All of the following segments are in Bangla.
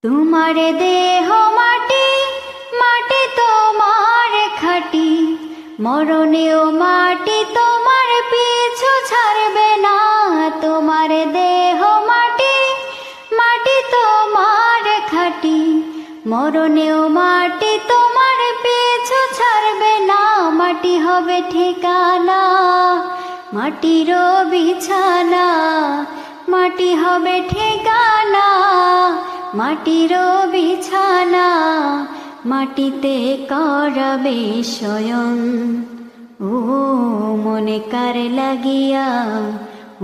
তোমার দেহ মাটি, মাটি তোমার খাটি, মরণেও মাটি তোমার পিছু ছাড়বে না। তোমার দেহ মাটি, মাটি তোমার খাটি, মরণেও মাটি তোমার পিছু ছাড়বে না। মাটি হবে ঠিকানা, মাটির বিছানা, মাটি হবে ঠিকানা, মাটির বিছানা, মাটিতে করাবে শয়ন। ও মনে কার লাগিয়া,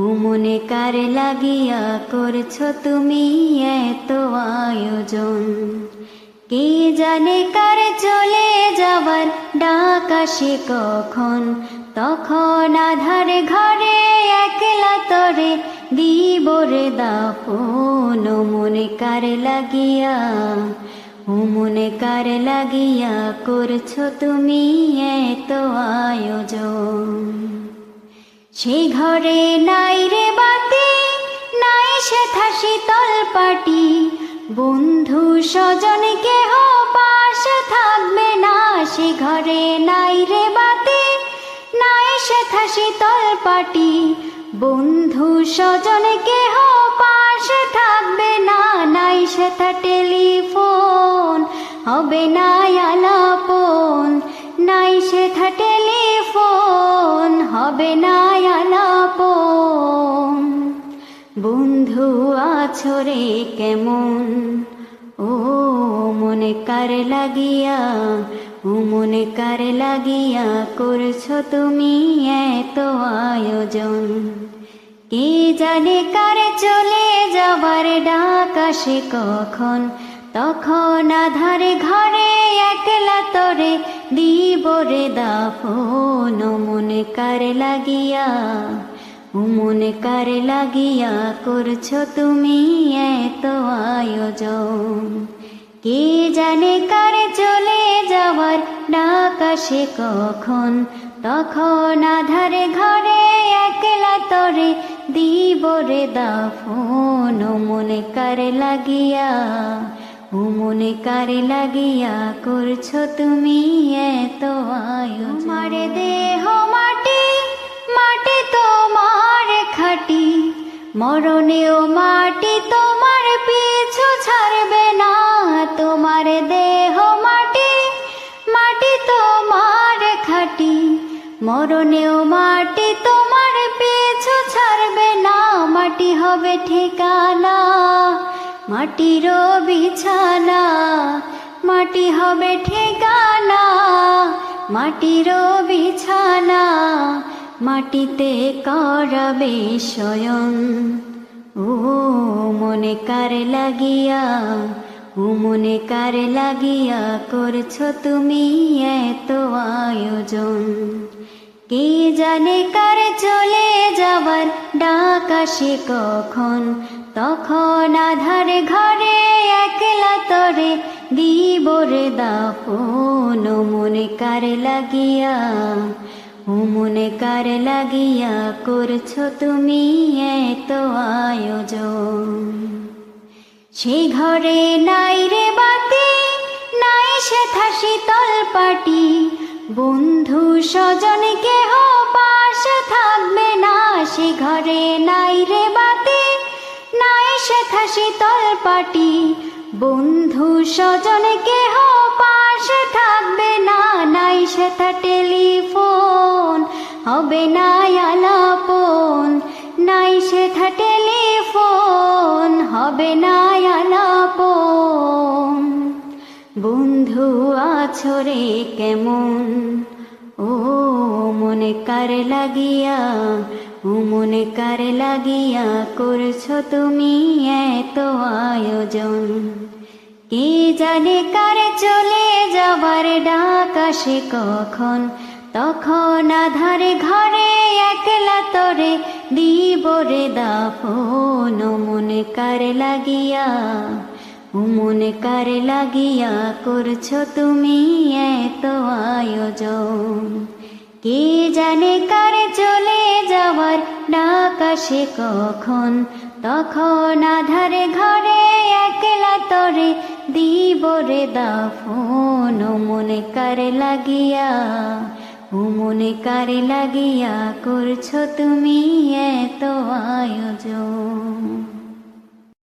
ও মনে কার লাগিয়া করছো তুমি এত আয়োজন। কে জানে কার চলে যাবার ডাক আসে কখন, তখন আধার ঘরে একলা তরে দিব রে দাফন। ও মনে কার লাগিয়া, ও মনে কার লাগিয়া করছো তুমি এত আয়োজন। সেই ঘরে নাই রে বাতি, নাই সেথা শীতল পাটি, বন্ধু স্বজন কেহ পাশে থাকবে না। সে ঘরে নাই রে বাতি, নাই সেথা শীতল পাটি, বন্ধু স্বজন কেহ পাশে থাকবে না। নাই সেথা টেলিফোন, হবে না আলাপন, নাই সেথা টেলিফোন, হবে না আলাপন। বন্ধু আছো রে কেমন, ও মনে কার লাগিয়া, ও মনে কার লাগিয়া করছো তুমি এত আয়োজন। কে জানে কার চলে যাবার ডাক আসে কখন, তখন আধার ঘরে একলা তরে দিব রে দাফন। ও মনে কার লাগিয়া, ও মনে কার লাগিয়া করছো তুমি এত আয়োজন। কে জানে কার চলে যাওয়ার ডাক আসে কখন, তখন আধার ঘরে একলা তরে দিব রে দাফন। ও মনে কার লাগিয়া, ও মনে কার লাগিয়া করছো তুমি এত আয়োজন। তোমার দেহ মাটি, মাটি তোমার খাটি, মরণেও মাটি তোমার পিছু ছাড়বে না। তোমার দেহ মাটি, মাটি তোমার খাটি, মরণেও মাটি তোমার পিছু ছাড়বে না। মাটি হবে ঠিকানা, মাটির বিছানা, মাটি হবে ঠিকানা, মাটির বিছানা, মাটিতে করাবে শয়ন। ও মনে কার লাগিয়া, ও মনে কার লাগিয়া করছো তুমি এত আয়োজন। কে জানে কার চলে যাবার ডাক আসে কখন, তখন আধার ঘরে একলা তরে দিব রে দাফন। ও মনে কার লাগিয়া, ও মনে কার লাগিয়া করছো তুমি এত আয়োজন। সেই ঘরে নাই রে বাতি, নাই সেথা শীতল পাটি, বন্ধু স্বজন কেহ পাশে থাকবে না। সে ঘরে নাই রে বাতি, নাই সেথা শীতল পাটি, বন্ধু স্বজন কেহ পাশে থাকবে না। নাই সেথা টেলিফোন, হবে না আলাপন, নাই সেথা টেলিফোন, হবে না আলাপন। বন্ধু আছো রে কেমন, ও মনে কার লাগিয়া, ও মনে কার লাগিয়া করছো তুমি এত আয়োজন। কে জানে কার চলে যাবার ডাক আসে কখন, তখন আধার ঘরে একলা তরে দিব রে দাফন। ও মনে কার লাগিয়া, ও মনে কার লাগিয়া করছো তুমি এত আয়োজন। কে জানে কার চলে যাওয়ার ডাক আসে কখন, তখন আধার ঘরে একলা তরে দিবরে দাফন ও মনে কারে লাগিয়া, ও মনে কারে লাগিয়া করছো তুমি এত আয়োজন।